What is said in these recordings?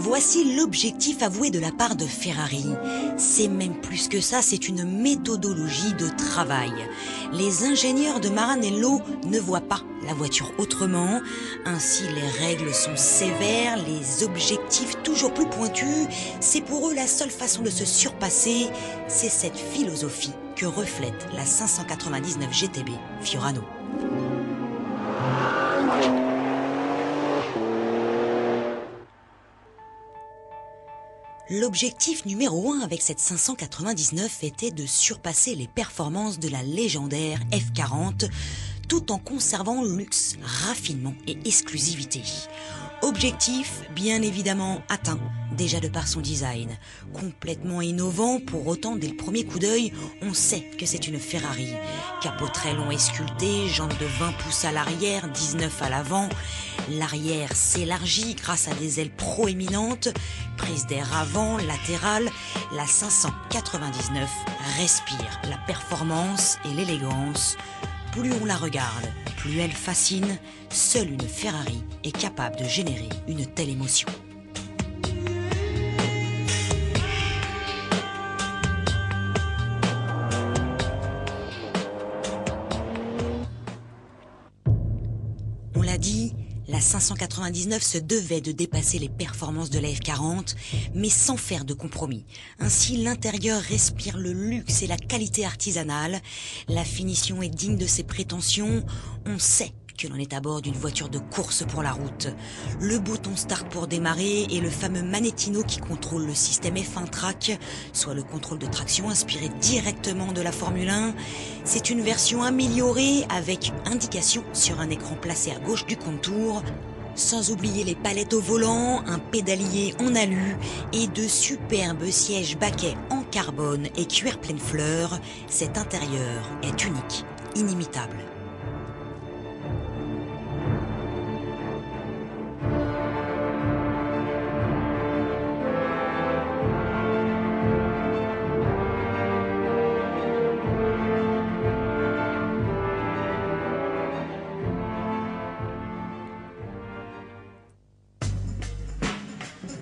Voici l'objectif avoué de la part de Ferrari. C'est même plus que ça, c'est une méthodologie de travail. Les ingénieurs de Maranello ne voient pas la voiture autrement. Ainsi, les règles sont sévères, les objectifs toujours plus pointus. C'est pour eux la seule façon de se surpasser. C'est cette philosophie que reflète la 599 GTB Fiorano. L'objectif numéro 1 avec cette 599 était de surpasser les performances de la légendaire F40 tout en conservant luxe, raffinement et exclusivité. Objectif bien évidemment atteint, déjà de par son design. Complètement innovant, pour autant dès le premier coup d'œil, on sait que c'est une Ferrari. Capot très long et sculpté, jantes de 20 pouces à l'arrière, 19 à l'avant. L'arrière s'élargit grâce à des ailes proéminentes, prise d'air avant, latérale. La 599 respire la performance et l'élégance. Plus on la regarde, plus elle fascine. Seule une Ferrari est capable de générer une telle émotion. On l'a dit, la 599 se devait de dépasser les performances de la F40, mais sans faire de compromis. Ainsi, l'intérieur respire le luxe et la qualité artisanale. La finition est digne de ses prétentions. On sait que l'on est à bord d'une voiture de course pour la route. Le bouton start pour démarrer et le fameux magnétino qui contrôle le système F1 Track, soit le contrôle de traction inspiré directement de la Formule 1. C'est une version améliorée avec indication sur un écran placé à gauche du contour. Sans oublier les palettes au volant, un pédalier en alu et de superbes sièges baquets en carbone et cuir pleine fleur. Cet intérieur est unique, inimitable.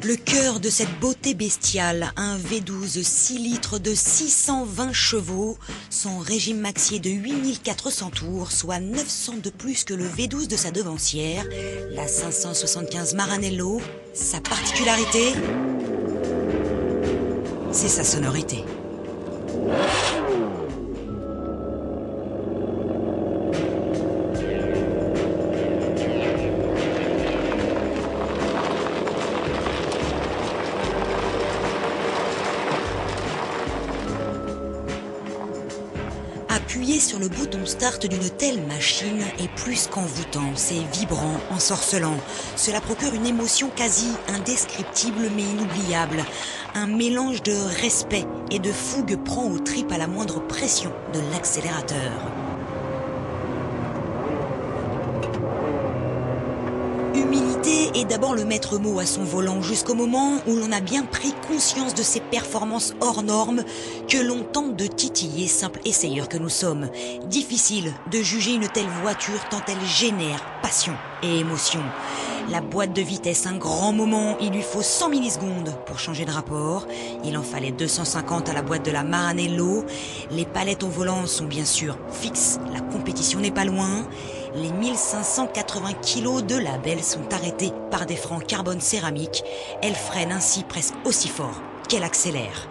Le cœur de cette beauté bestiale, un V12 6 litres de 620 chevaux, son régime maxier de 8400 tours, soit 900 de plus que le V12 de sa devancière, la 575 Maranello. Sa particularité, c'est sa sonorité. Appuyer sur le bouton start d'une telle machine est plus qu'envoûtant, c'est vibrant, ensorcelant. Cela procure une émotion quasi indescriptible mais inoubliable. Un mélange de respect et de fougue prend aux tripes à la moindre pression de l'accélérateur. Humilité est d'abord le maître mot à son volant jusqu'au moment où l'on a bien pris conscience de ses performances hors normes que l'on tente de titiller, simple essayeur que nous sommes. Difficile de juger une telle voiture tant elle génère passion et émotion. La boîte de vitesse, un grand moment, il lui faut 100 millisecondes pour changer de rapport. Il en fallait 250 à la boîte de la Maranello. Les palettes au volant sont bien sûr fixes, la compétition n'est pas loin. Les 1580 kilos de la belle sont arrêtés par des freins en carbone céramique. Elle freine ainsi presque aussi fort qu'elle accélère.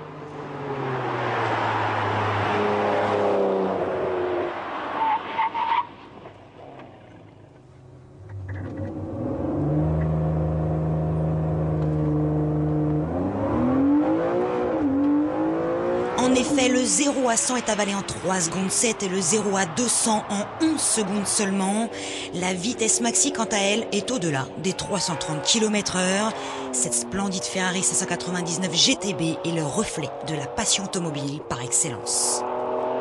En effet, le 0 à 100 est avalé en 3 secondes 7 et le 0 à 200 en 11 secondes seulement. La vitesse maxi, quant à elle, est au-delà des 330 km/h. Cette splendide Ferrari 599 GTB est le reflet de la passion automobile par excellence.